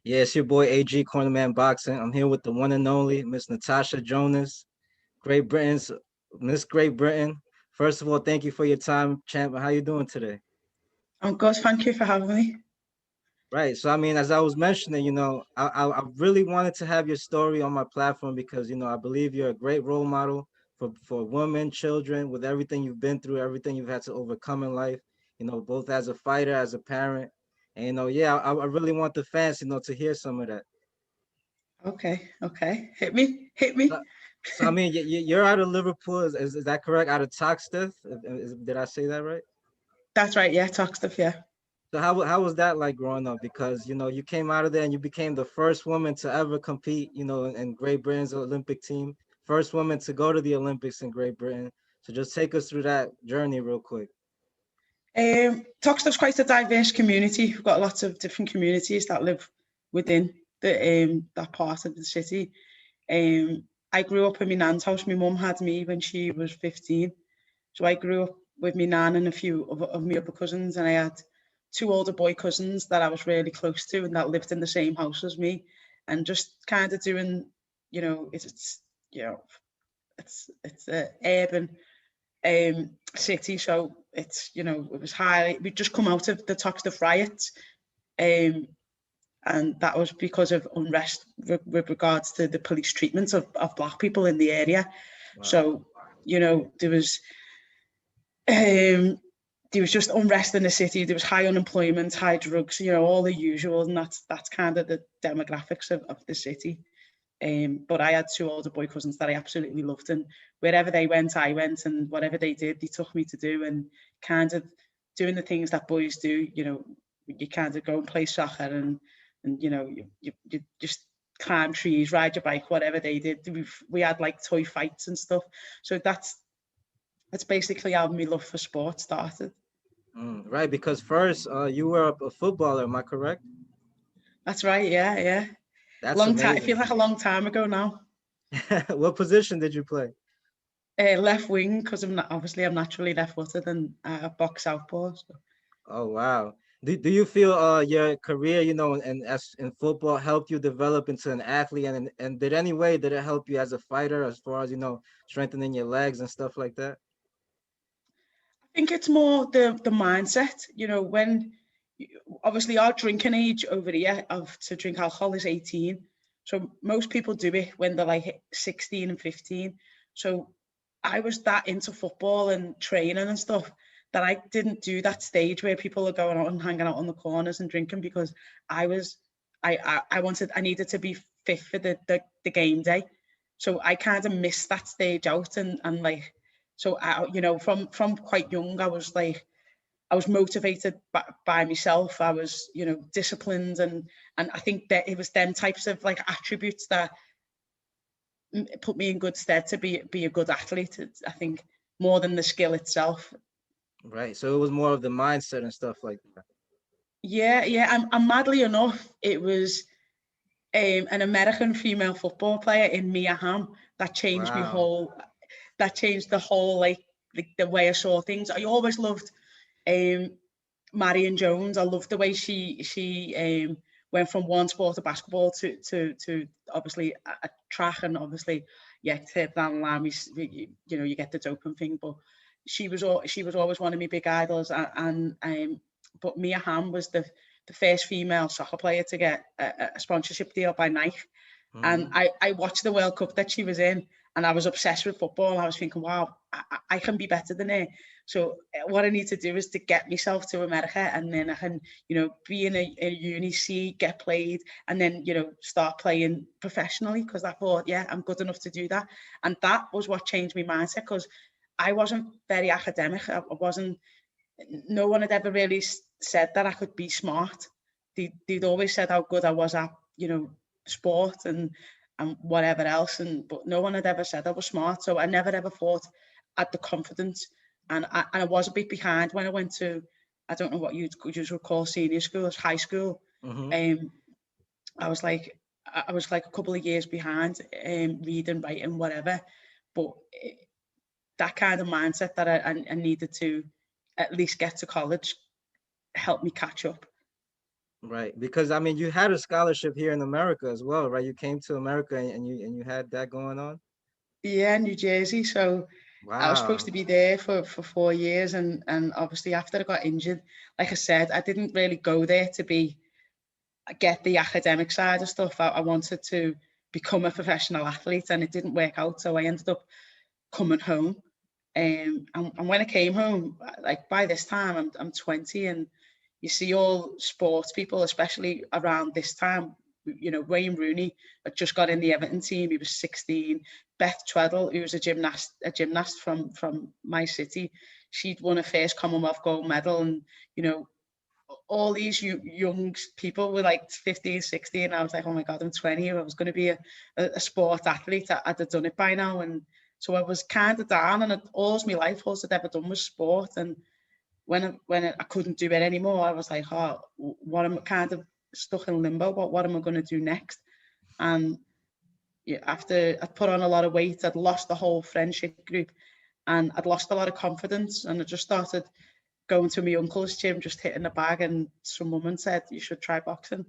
Yeah, it's your boy AG Cornerman Boxing. I'm here with the one and only Miss Natasha Jonas, Great Britain's Miss Great Britain. First of all, thank you for your time, champ. How you doing today? I'm good, thank you for having me. Right. So I mean, as I was mentioning, I really wanted to have your story on my platform because I believe you're a great role model for women, children, with everything you've been through, everything you've had to overcome in life. Both as a fighter, as a parent, and yeah, I really want the fans, to hear some of that. Okay, hit So, me. so I mean, you're out of Liverpool. Is that correct? Out of Toxteth? Did I say that right? That's right, yeah, Toxteth, yeah. So how was that like growing up? Because you came out of there and you became the first woman to ever compete, in Great Britain's Olympic team, first woman to go to the Olympics in Great Britain. So just take us through that journey real quick. Toxteth's quite a diverse community. We've got lots of different communities that live within that part of the city. I grew up in my nan's house. My mum had me when she was 15. So I grew up with my nan and a few of my other cousins, and I had two older boy cousins that I was really close to and that lived in the same house as me, and just kind of doing, it's it's a urban city, so it's it was high. We'd just come out of the Toxteth riots, um, and that was because of unrest with regards to the police treatment of black people in the area. Wow. So um, there was just unrest in the city. There was high unemployment, high drugs, all the usual, and that's kind of the demographics of the city. But I had two older boy cousins that I absolutely loved, and wherever they went, I went, and whatever they did, they took me to do, and kind of doing the things that boys do. You kind of go and play soccer, and you just climb trees, ride your bike, whatever they did. We had like toy fights and stuff. So that's basically how my love for sport started. Right, because first you were a footballer, am I correct? That's right, yeah. That's Long time. I feel amazing. like a long time ago now. What position did you play? Left wing, because I'm naturally left-footed, and box southpaw. So. Oh wow. Do you feel your career, and as in football helped you develop into an athlete and did any way did it help you as a fighter as far as, strengthening your legs and stuff like that? I think it's more the mindset. When obviously our drinking age over here of to drink alcohol is 18. So most people do it when they're like 16 and 15. So I was that into football and training and stuff that I didn't do that stage where people are going out and hanging out on the corners and drinking, because I was I needed to be fit for the game day. So I kind of missed that stage out, and like, so from quite young I was motivated by myself. I was, disciplined, and I think that it was them types of like attributes that put me in good stead to be a good athlete. I think more than the skill itself. Right. So it was more of the mindset and stuff like that. Yeah. And madly enough, it was an American female football player in Mia Hamm that changed Wow. that changed the whole like the way I saw things. I always loved um, Marion Jones. I loved the way she went from one sport of basketball to obviously a track, and obviously to down the line you get the doping thing, but she was always one of my big idols, and but Mia Hamm was the first female soccer player to get a sponsorship deal by Nike. And Hmm. I watched the World Cup that she was in, and I was obsessed with football. I was thinking, wow, I can be better than her. So what I need to do is to get myself to America, and then I can, be in a uni, see, get played, and then, start playing professionally, because I thought, yeah, I'm good enough to do that. And that was what changed my mindset, because I wasn't very academic. I wasn't, no one had ever really said that I could be smart. They'd always said how good I was at, sport and whatever else, and but no one had ever said I was smart. So I never ever thought I had the confidence, and I was a bit behind when I went to, I don't know what you'd call senior school, as high school. Hmm. Um, I was like a couple of years behind, reading, writing, whatever. But that kind of mindset that I needed to at least get to college helped me catch up. Right. Because I mean, you had a scholarship here in America as well, right? You came to America and you had that going on. Yeah, New Jersey. So I was supposed to Wow. be there for 4 years, and obviously after I got injured, like I said, I didn't really go there to be get the academic side of stuff. I wanted to become a professional athlete, and it didn't work out. So I ended up coming home. And when I came home, like by this time, I'm 20, and you see all sports people, especially around this time. You know, Wayne Rooney had just got in the Everton team. He was 16. Beth Tweddle, who was a gymnast from my city, she'd won her first Commonwealth gold medal, and you know, all these young people were like 15, 16. I was like, oh my God, I'm 20. If I was going to be a sport athlete, I'd have done it by now. And so I was kind of down, and all my life, all I'd ever done was sport. And when I couldn't do it anymore, I was like, oh, what am I kind of stuck in limbo? What am I going to do next? And yeah, after I'd put on a lot of weight, I'd lost the whole friendship group, and I'd lost a lot of confidence. And I just started going to my uncle's gym, just hitting the bag, and some woman said you should try boxing.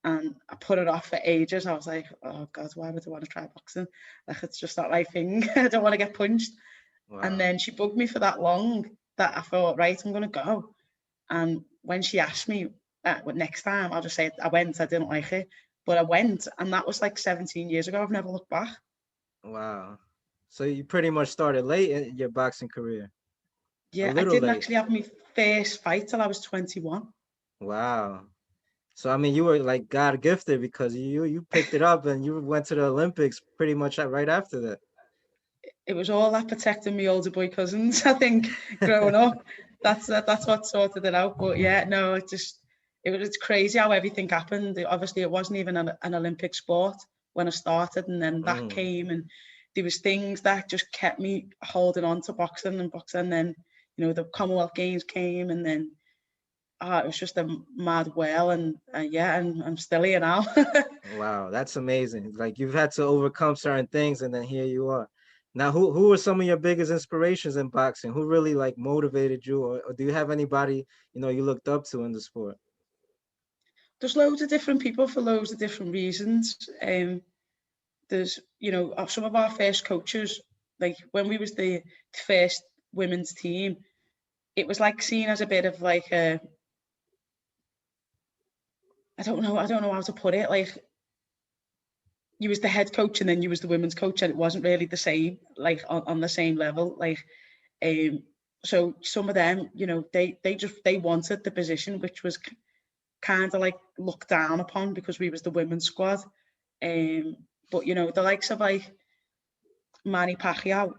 And I put it off for ages. I was like, oh God, why would I want to try boxing? Like, it's just not my thing. I don't want to get punched. And Wow. then she bugged me for that long that I thought, right, I'm going to go. And when she asked me next time, I'll just say I went. I didn't like it, but I went, and that was like 17 years ago. I've never looked back. Wow. So you pretty much started late in your boxing career. A Yeah, I little didn't late. actually have my first fight till I was 21. Wow. So I mean, you were like God gifted because you picked it up and you went to the Olympics pretty much right after It was all that protecting my older boy cousins. I think growing up, that's what sorted it out. But yeah, no, it's crazy how everything happened. Obviously, it wasn't even an Olympic sport when I started, and then that that. came, and there was things that just kept me holding on to boxing and boxing. And then the Commonwealth Games came, and then it was just a mad whirl, and yeah, and I'm still here now. Wow, that's amazing. Like you've had to overcome certain things and then here you are. Now, who are some of your biggest inspirations in boxing? Who really like motivated you or do you have anybody, you looked up to in the sport? There's loads of different people for loads of different reasons. There's some of our first coaches, like when we was the first women's team, it was like seen as a bit of like a, I don't know how to put it, like you was the head coach and then you was the women's coach, and it wasn't really the same, like on the same level, like um so some of them, they wanted the position, which was kind of like looked down upon because we was the women's squad. But the likes of like Manny Pacquiao,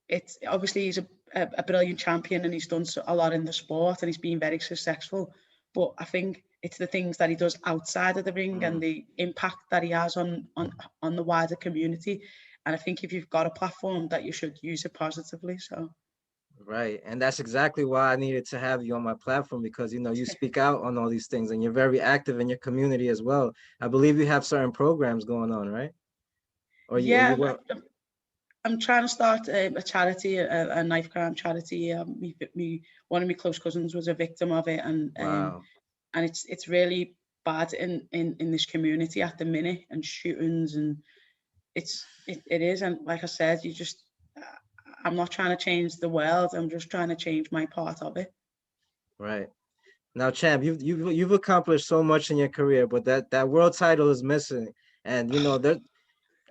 it's obviously he's a brilliant champion, and he's done a lot in the sport, and he's been very successful. But I think it's the things that he does outside of the ring and Mm, the impact that he has on the wider community. And I think if you've got a platform, that you should use it positively. So right. And that's exactly why I needed to have you on my platform because you speak out on all these things and you're very active in your community as well. I believe you have certain programs going on, right? Or you yeah, will. I'm trying to start a charity, a knife crime charity. One of my close cousins was a victim of it, Wow. and it's really bad in this community at the minute, and shootings, and it is. And like I said, I'm not trying to change the world, I'm just trying to change my part of it. Right. Now, champ, you've accomplished so much in your career, but that world title is missing. And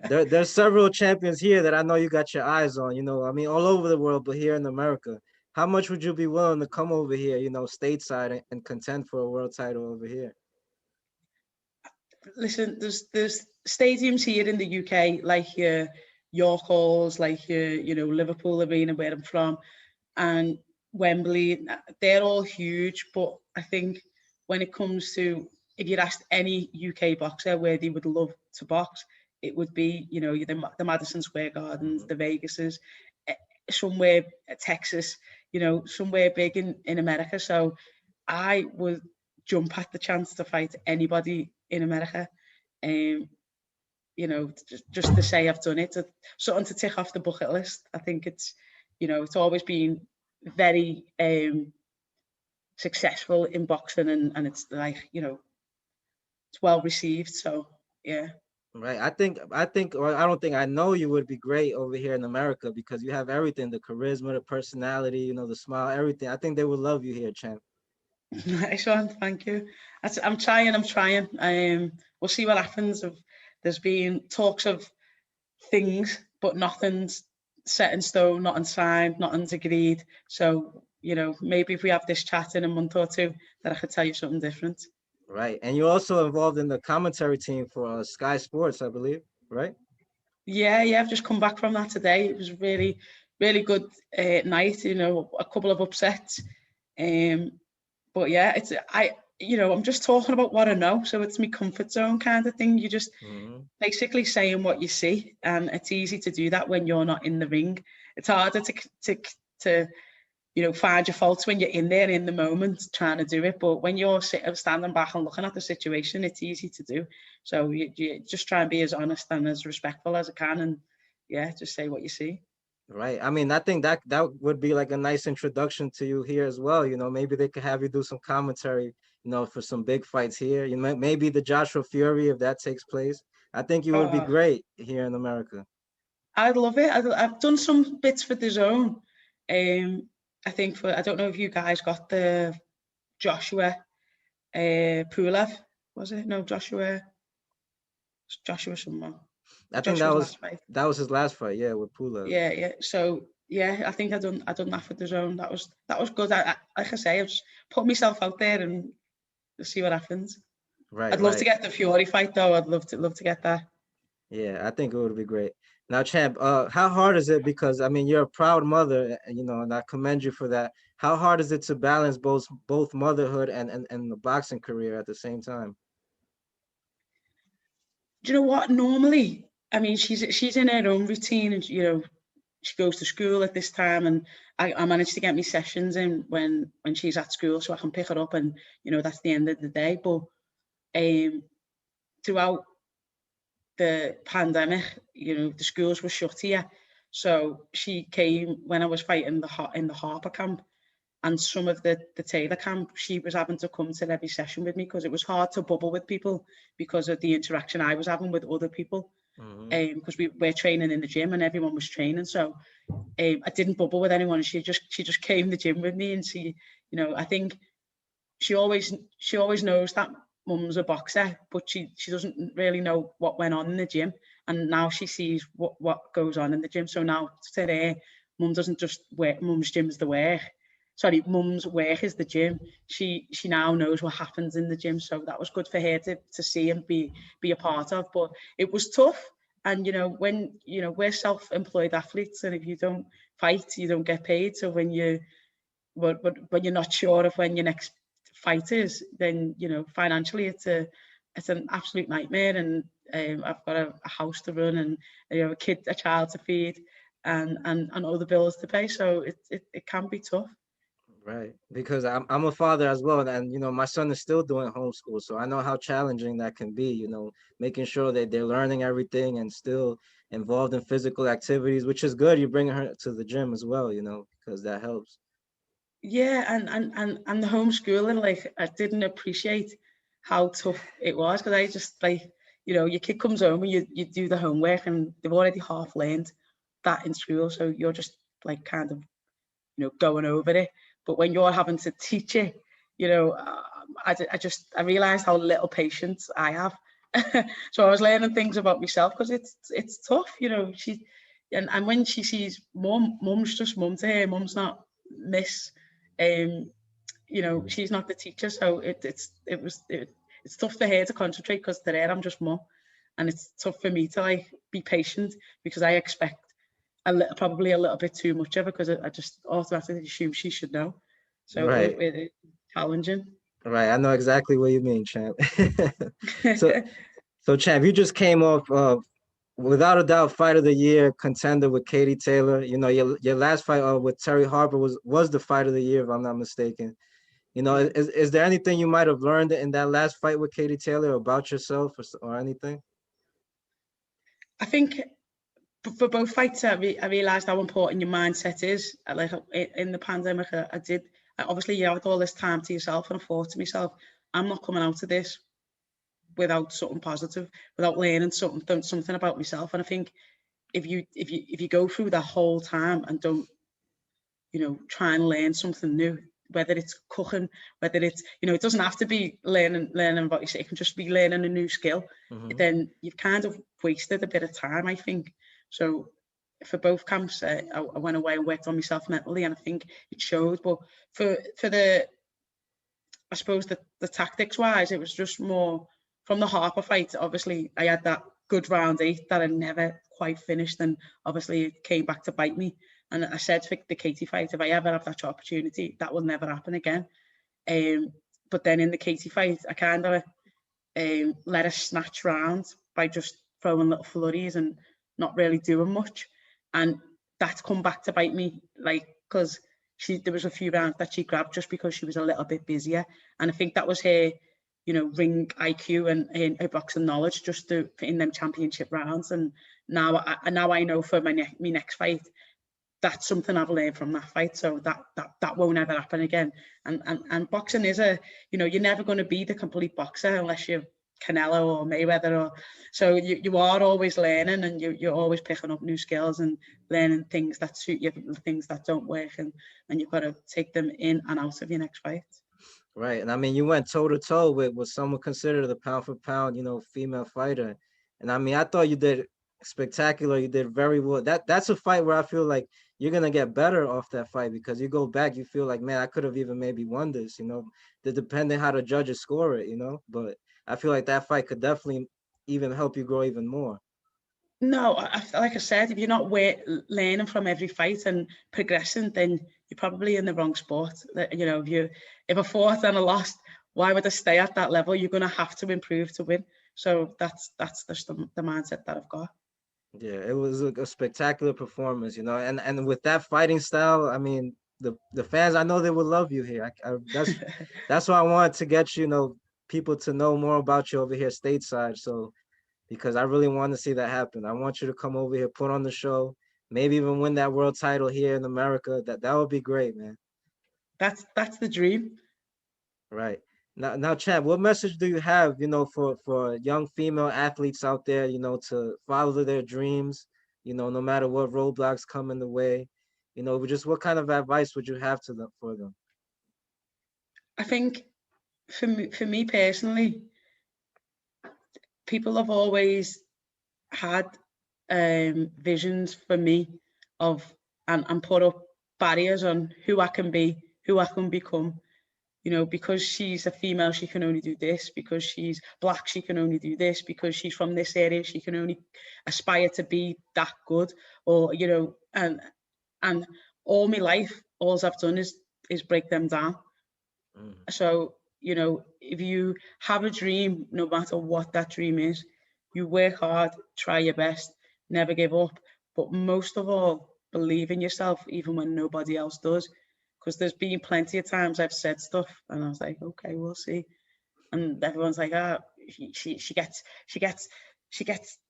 there's several champions here that I know you got your eyes on. I mean, all over the world, but here in America, how much would you be willing to come over here, stateside and contend for a world title over here? Listen, there's stadiums here in the UK, like York Halls, like Liverpool Arena, where I'm from, and Wembley. They're all huge, but I think when it comes to, if you'd asked any UK boxer where they would love to box, it would be the Madison Square Gardens, Mhm. the Vegases, eh, somewhere Texas, somewhere big in America. So I would jump at the chance to fight anybody in America. Um, just to say I've done it, something to tick off the bucket list. I think it's always been very successful in boxing, and it's like well received. So yeah. Right. Or I don't think I know you would be great over here in America because you have everything, the charisma, the personality, the smile, everything. I think they would love you here, champ. Nice one, thank you. I'm trying. We'll see what happens. There's been talks of things, but nothing's set in stone, nothing's signed, nothing's agreed. So, maybe if we have this chat in a month or two, that I could tell you something different. Right. And you're also involved in the commentary team for Sky Sports, I believe, right? Yeah, I've just come back from that today. It was really, really good night. A couple of upsets, but yeah, I'm just talking about what I know, so it's my comfort zone kind of thing. You just basically saying what you see, and it's easy to do that when you're not in the ring. It's harder to find your faults when you're in there in the moment trying to do it. But when you're standing back and looking at the situation, it's easy to do. So you just try and be as honest and as respectful as I can, and just say what you see. Right. I mean, I think that would be like a nice introduction to you here as well. Maybe they could have you do some commentary, for some big fights here. Maybe the Joshua Fury, if that takes place. I think you would be Oh, great here in America. I'd love it. I've done some bits for the zone. I think I don't know if you guys got the Joshua Pulev, was it? No, Joshua someone. I think Joshua's last fight. that was his last fight, yeah, with Pulev. Yeah. So I think I done that for the zone. That was good. Like I say, I just put myself out there and see what happens. Right, I'd love to right. get the Fury fight though. I'd love to get that. Yeah, I think it would be great. Now, champ, how hard is it? Because I mean, you're a proud mother, and I commend you for that. How hard is it to balance both motherhood and the boxing career at the same time? Do you know what? Normally, I mean, she's in her own routine, and she goes to school at this time, and I manage to get me sessions in when she's at school, so I can pick her up, and that's the end of the day. But throughout the pandemic, the schools were shut here, so she came when I was fighting in the Harper camp, and some of the Taylor camp. She was having to come to every session with me because it was hard to bubble with people because of the interaction I was having with other people. Because we were training in the gym and everyone was training, so I didn't bubble with anyone. She just came to the gym with me, and I think she always knows that mum's a boxer, but she doesn't really know what went on in the gym, and now she sees what goes on in the gym. So now to her, mum doesn't just work. Mum's gym is the work. Sorry, mum's work is the gym. She now knows what happens in the gym, so that was good for her to see and be a part of. But it was tough, and when we're self-employed athletes, and if you don't fight, you don't get paid. So when you're not sure of when your next fight is, then financially it's an absolute nightmare. And I've got a house to run, and a child to feed, and other bills to pay. So it can be tough. Right, because I'm a father as well, and my son is still doing homeschool, so I know how challenging that can be. Making sure that they're learning everything and still involved in physical activities, which is good. You're bringing her to the gym as well, because that helps. Yeah, and the homeschooling, like, I didn't appreciate how tough it was, because I just, like, your kid comes home and you do the homework, and they've already half learned that in school, so you're just like kind of going over it. But when you're having to teach it, I realized how little patience I have. So I was learning things about myself, because it's tough. And when she sees mum's just mum to her, mum's not miss. um she's not the teacher, so it's tough for her to concentrate, because to her I'm just mum, and it's tough for me to, like, be patient, because I expect probably a little bit too much of her, because I just automatically assume she should know. So Right, it's challenging. right. I know exactly what you mean, champ. So, champ, you just came off without a doubt fight of the year contender with Katie Taylor. Your last fight with Terry Harper was the fight of the year, if I'm not mistaken. Yeah. Is there anything you might have learned in that last fight with Katie Taylor about yourself or anything? I think for both fights, I realised how important your mindset is. Like, in the pandemic, I did. Obviously, you have all this time to yourself, and I thought to myself, I'm not coming out of this without something positive, without learning something about myself. And I think if you go through that whole time and don't, try and learn something new, whether it's cooking, whether it's, it doesn't have to be learning about yourself, it can just be learning a new skill, then you've kind of wasted a bit of time, I think. So for both camps, I went away and worked on myself mentally, and I think it showed. But for the, I suppose the tactics wise, it was just more from the Harper fight. Obviously, I had that good round 8 that I never quite finished, and obviously it came back to bite me. And I said for the Katie fight, if I ever have that opportunity, that will never happen again. But then in the Katie fight, I kind of let her snatch round by just throwing little flurries and not really doing much. And that's come back to bite me, like, because there was a few rounds that she grabbed just because she was a little bit busier. And I think that was her, ring IQ and her boxing knowledge just in them championship rounds. And now I know for my next fight, that's something I've learned from that fight. So that won't ever happen again. And boxing is you're never going to be the complete boxer unless you're Canelo or Mayweather, so you are always learning, and you're always picking up new skills and learning things that suit you, things that don't work, and you've got to take them in and out of your next fight. Right. And I mean, you went toe to toe with what some would consider the pound for pound, female fighter. And I mean, I thought you did spectacular. You did very well. That's a fight where I feel like you're gonna get better off that fight, because you go back, you feel like, man, I could have even maybe won this, depending how the judges score it, But I feel like that fight could definitely even help you grow even more. No, like I said, if you're not learning from every fight and progressing, then you're probably in the wrong sport. If I fought and I lost, why would I stay at that level? You're going to have to improve to win. So that's just the mindset that I've got. Yeah, it was a spectacular performance, and with that fighting style, I mean, the fans, I know they would love you here. That's why I wanted to get people to know more about you over here stateside. So because I really want to see that happen. I want you to come over here, put on the show, maybe even win that world title here in America. That would be great, man. That's the dream. Right. Now, Chad, what message do you have, for young female athletes out there, to follow their dreams, no matter what roadblocks come in the way, just what kind of advice would you have for them? I think for me personally, people have always had visions for me of and put up barriers on who I can be, who I can become. Because she's a female, she can only do this. Because she's black, she can only do this. Because she's from this area, she can only aspire to be that good. Or and all my life, all I've done is break them down. So if you have a dream, no matter what that dream is, you work hard, try your best, never give up, but most of all, believe in yourself even when nobody else does. Because there's been plenty of times I've said stuff and I was like, okay, we'll see, and everyone's like, she gets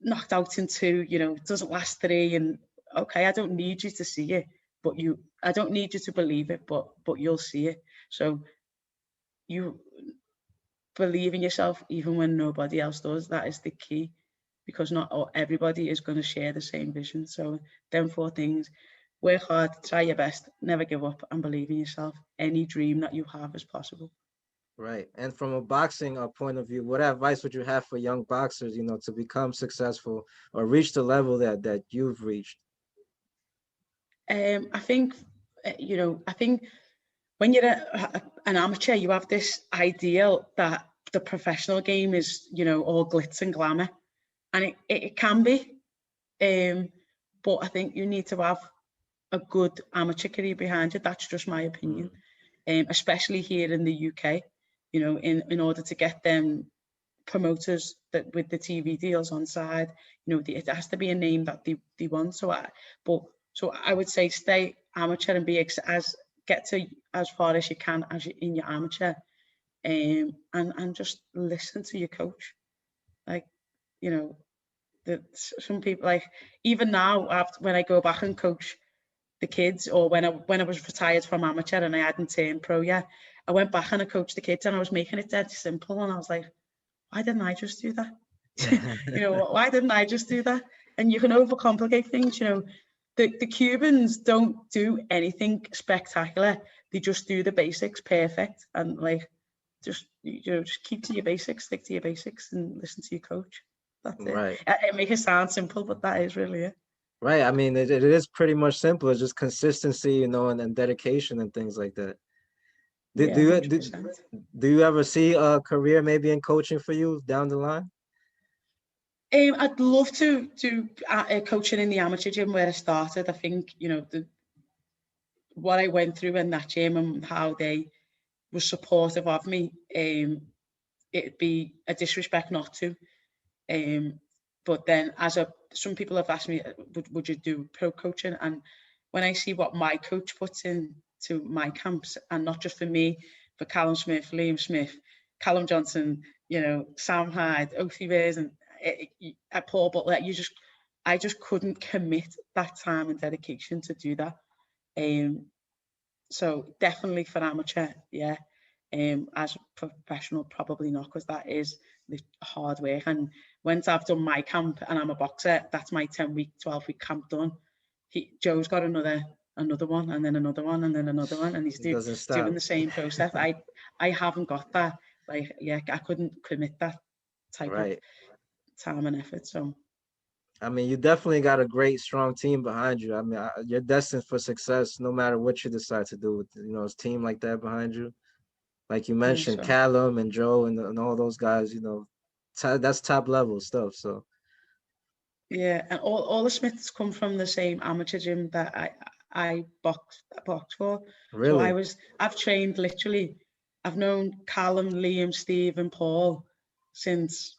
knocked out in 2, it doesn't last 3, and okay, I don't need you to see it, but I don't need you to believe it, but you'll see it. So you believe in yourself even when nobody else does. That is the key, because not everybody is going to share the same vision. So them 4 things: work hard, try your best, never give up, and believe in yourself. Any dream that you have is possible. Right. And from a boxing point of view, what advice would you have for young boxers, to become successful or reach the level that you've reached? I think, I think when you're an amateur, you have this ideal that the professional game is, all glitz and glamour, and it can be, but I think you need to have a good amateur career behind you. That's just my opinion, especially here in the UK. In order to get them promoters that with the TV deals on side, it has to be a name that they want. So I would say stay amateur and get to as far as you can in your amateur, and just listen to your coach. Like, some people, like, even now, when I go back and coach the kids, or when I was retired from amateur and I hadn't turned pro yet, I went back and I coached the kids and I was making it dead simple, and I was like, why didn't I just do that? Why didn't I just do that? And you can overcomplicate things. The Cubans don't do anything spectacular. They just do the basics perfect, and like just keep to your basics, stick to your basics, and listen to your coach. That's it. Right. It makes it sound simple, but that is really it. Right. I mean, it is pretty much simple. It's just consistency, and dedication and things like that. Do, Yeah, do you do, 100%. do you ever see a career maybe in coaching for you down the line? I'd love to do coaching in the amateur gym where I started. I think what I went through in that gym and how they were supportive of me. It'd be a disrespect not to. Um, but then, some people have asked me, would you do pro coaching? And when I see what my coach puts into my camps, and not just for me, for Callum Smith, Liam Smith, Callum Johnson, Sam Hyde, Oakley Bears, and Paul Butler, I just couldn't commit that time and dedication to do that. Um, so definitely for amateur, yeah. As a professional, probably not, because that is the hard work. And once I've done my camp and I'm a boxer, that's my 10-week, 12-week camp done. Joe's got another one, and then another one, and then another one, and he's It doesn't doing stop. the same process. I haven't got that. Like, yeah, I couldn't commit that type of Right. time and effort. So I mean, you definitely got a great, strong team behind you. I mean, you're destined for success no matter what you decide to do with, a team like that behind you. Like you yeah, mentioned, so Callum and Joe and all those guys, that's top level stuff. So yeah, and all the Smiths come from the same amateur gym that I box for. So really, I've trained literally. I've known Callum, Liam, Steve, and Paul since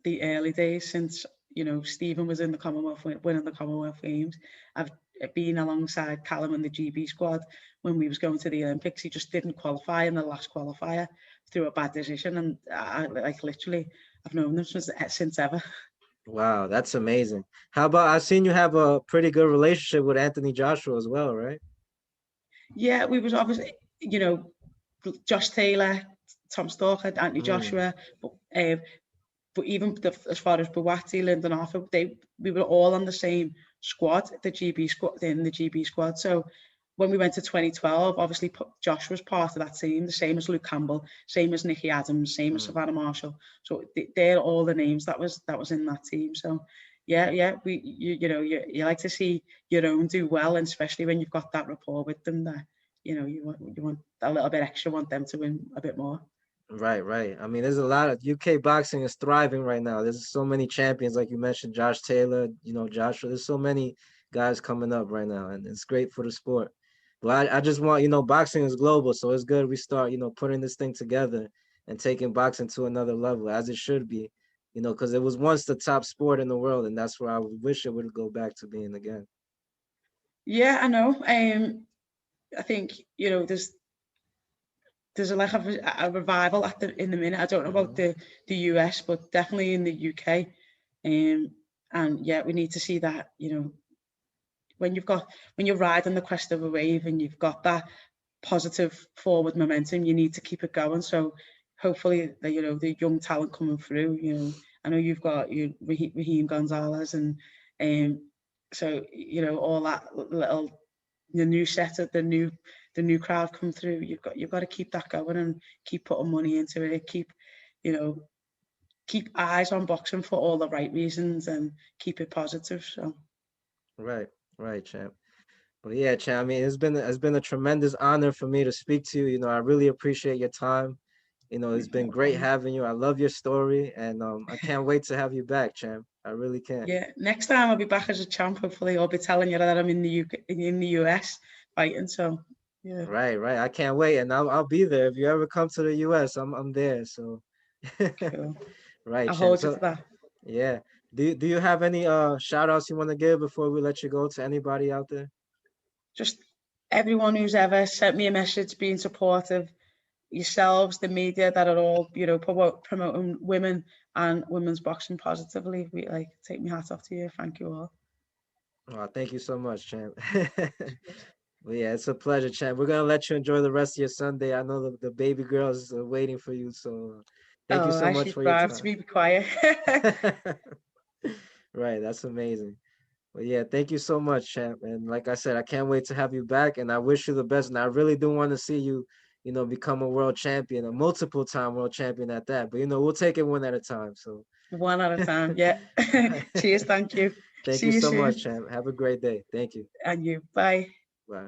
the early days. Since Stephen was in the Commonwealth, winning the Commonwealth Games. I've been alongside Callum in the GB squad when we was going to the Olympics. He just didn't qualify in the last qualifier through a bad decision, and I like literally I've known them since ever. wow, that's amazing. How about I've seen you have a pretty good relationship with Anthony Joshua as well, right? Yeah, we was obviously, Josh Taylor, Tom Stalker, Anthony Mm, Joshua, but even as far as Buwati, Lyndon Arthur, we were all on the same squad, the GB squad, in the GB squad. So when we went to 2012, obviously Josh was part of that team, the same as Luke Campbell, same as Nicky Adams, same as mm. Savannah Marshall. So they're all the names that was in that team. So yeah, you like to see your own do well, and especially when you've got that rapport with them, that you want a little bit extra, want them to win a bit more. Right, right. I mean, there's a lot of UK boxing is thriving right now. There's so many champions, like you mentioned, Josh Taylor, Joshua. There's so many guys coming up right now, and it's great for the sport. But I just want, boxing is global, so it's good we start, putting this thing together and taking boxing to another level, as it should be, because it was once the top sport in the world, and that's where I wish it would go back to being again. Yeah, I know. I think there's a like a revival in the minute. I don't know about Hmm. the US, but definitely in the UK. And yeah, we need to see that. When you're riding the crest of a wave and you've got that positive forward momentum, you need to keep it going. So hopefully, the young talent coming through. I know you've got Raheem Gonzalez, and so all that little the new setup, the new crowd come through. You've got to keep that going and keep putting money into it. You know, keep eyes on boxing for all the right reasons and keep it positive. So Right, right, champ. But yeah, champ. I mean, it's been a tremendous honor for me to speak to you. I really appreciate your time. It's been no great problem. having you. I love your story, and I can't wait to have you back, champ. I really can't. Yeah, next time I'll be back as a champ. Hopefully, I'll be telling you that I'm in the UK, in the US fighting. So yeah, Right, right. I can't wait, and I'll be there if you ever come to the U.S. I'm there. So, cool. right, I'll champ. hold you to So that. yeah, do you have any shout outs you want to give before we let you go to anybody out there? Just everyone who's ever sent me a message being supportive, yourselves, the media that are all, promoting women and women's boxing positively. We take my hat off to you. Thank you all. Oh, thank you so much, champ. Well, yeah, it's a pleasure, champ. We're gonna let you enjoy the rest of your Sunday. I know the baby girls are waiting for you, so Thank you Oh, so I much should for your strive to time. be quiet. Right, that's amazing. Well, yeah, thank you so much, champ. And like I said, I can't wait to have you back, and I wish you the best. And I really do want to see you, become a world champion, a multiple time world champion at that. But we'll take it one at a time. So, One at a time. Yeah. Cheers. Thank you. thank See you you so much, soon. champ. Have a great day. Thank you. And you. Bye. Bye.